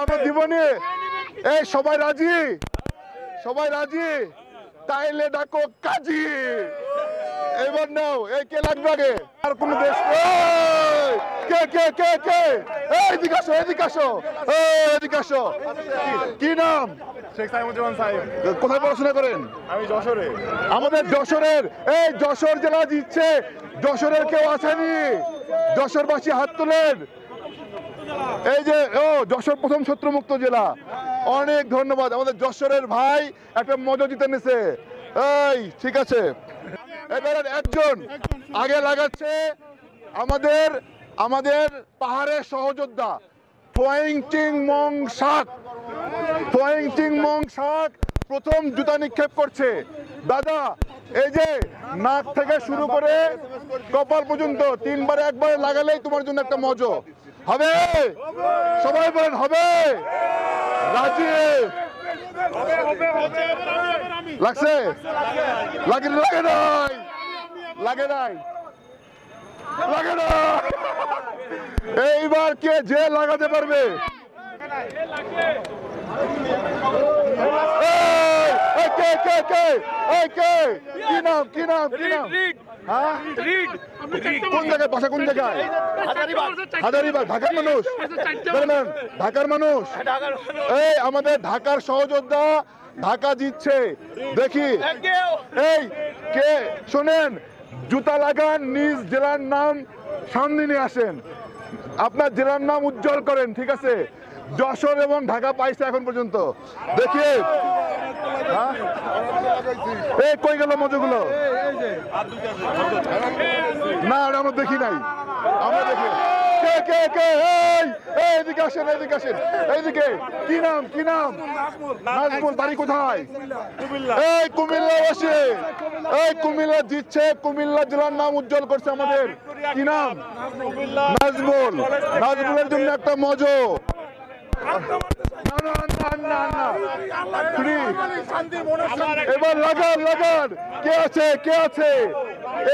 আমরা দিবনি। এই সবাই রাজি, সবাই রাজি, তাইলে ডাকো কাজী। এবার নাও, এই কে লাগবে আগে? আর কোন দেশ? কে কে কে কে? এদিকে আসো, এদিকে আসো, এদিকে আসো। কি নাম? শেখ সাইমুজ্জামান সাহেব। কোথায় পড়াশোনা করেন? আমি যশোরে। আমাদের যশোরের, এই যশোর জেলা জিতছে। যশোরের কেউ আসেনি? যশোরবাসী হাত তোলেন। এই যে যশোর প্রথম শত্রুমুক্ত জেলা। অনেক ধন্যবাদ। আমাদের যশোরের ভাই একটা মজা জিতে নিছে। এই ঠিক আছে, এবারে একজন আগে লাগাচ্ছে আমাদের আমাদের পাহাড়ের সহযোদ্ধা ফোয়িং টিং মং শাক। ফোয়িং টিং মং শাক প্রথম জুতা নিক্ষেপ করছে। দাদা, এই যে নাক থেকে শুরু করে কপাল পর্যন্ত তিনবারে একবারে লাগালেই তোমার জন্য একটা মজা হবে। সবাই বলেন হবে। রাজি? লাগছে? লাগে লাগে নাই, লাগে নাই, লাগে না। এইবার কে যে লাগাতে পারবে? কে কে কে? এই কে? কি নাম, কি নাম, কি নাম? হ্যাঁ, কোন জায়গায় বাসা? কোন জায়গায়? হাজারিবাগ। ঢাকার মানুষ? ঢাকার মানুষ? এই আমাদের ঢাকার সহযোদ্ধা, ঢাকা জিতছে। দেখি এই কে। শোনেন, জুতা লাগান, নিজ জেলার নাম সামনে নিয়ে আসেন, আপনার জেলার নাম উজ্জ্বল করেন। ঠিক আছে? যশোর এবং ঢাকা পাইছে এখন পর্যন্ত। দেখি এই কই গেল মজুগুলো? না, আমরা দেখি নাই, আমরা দেখি। কে কে কে? এই এদিকে আসেন, এদিকে আসেন, এইদিকে। কি নাম, কি নাম? নাজমুল। বাড়ি কোথায়? এই কুমিল্লা বসে। এই কুমিল্লা জিতছে, কুমিল্লা জেলার নাম উজ্জ্বল করছে আমাদের। কি নাম? নাজমুল। নাজমুলের জন্য একটা মজো। এবার লাগান, লাগান। কে আছে, কে আছে?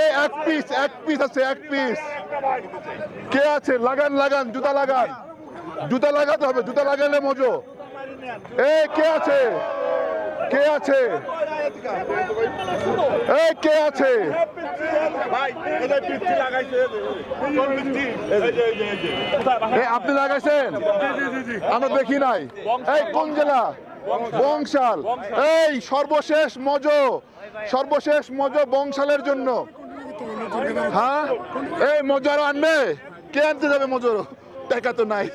এই এক পিস, এক পিস আছে, এক পিস। কে আছে? লাগান, লাগান, জুতা লাগান। জুতা লাগাতে হবে, জুতা লাগালে মজো। এই কে আছে, কে আছে? এই কে আছে? আপনি লাগাইছেন? আমরা দেখি নাই। এই কোন জেলা? বংশাল। এই সর্বশেষ মজো, সর্বশেষ মজো বংশালের জন্য। হ্যাঁ, এই মজো আরো আনবে? কে আনতে যাবে মজো? টাকা তো নাই।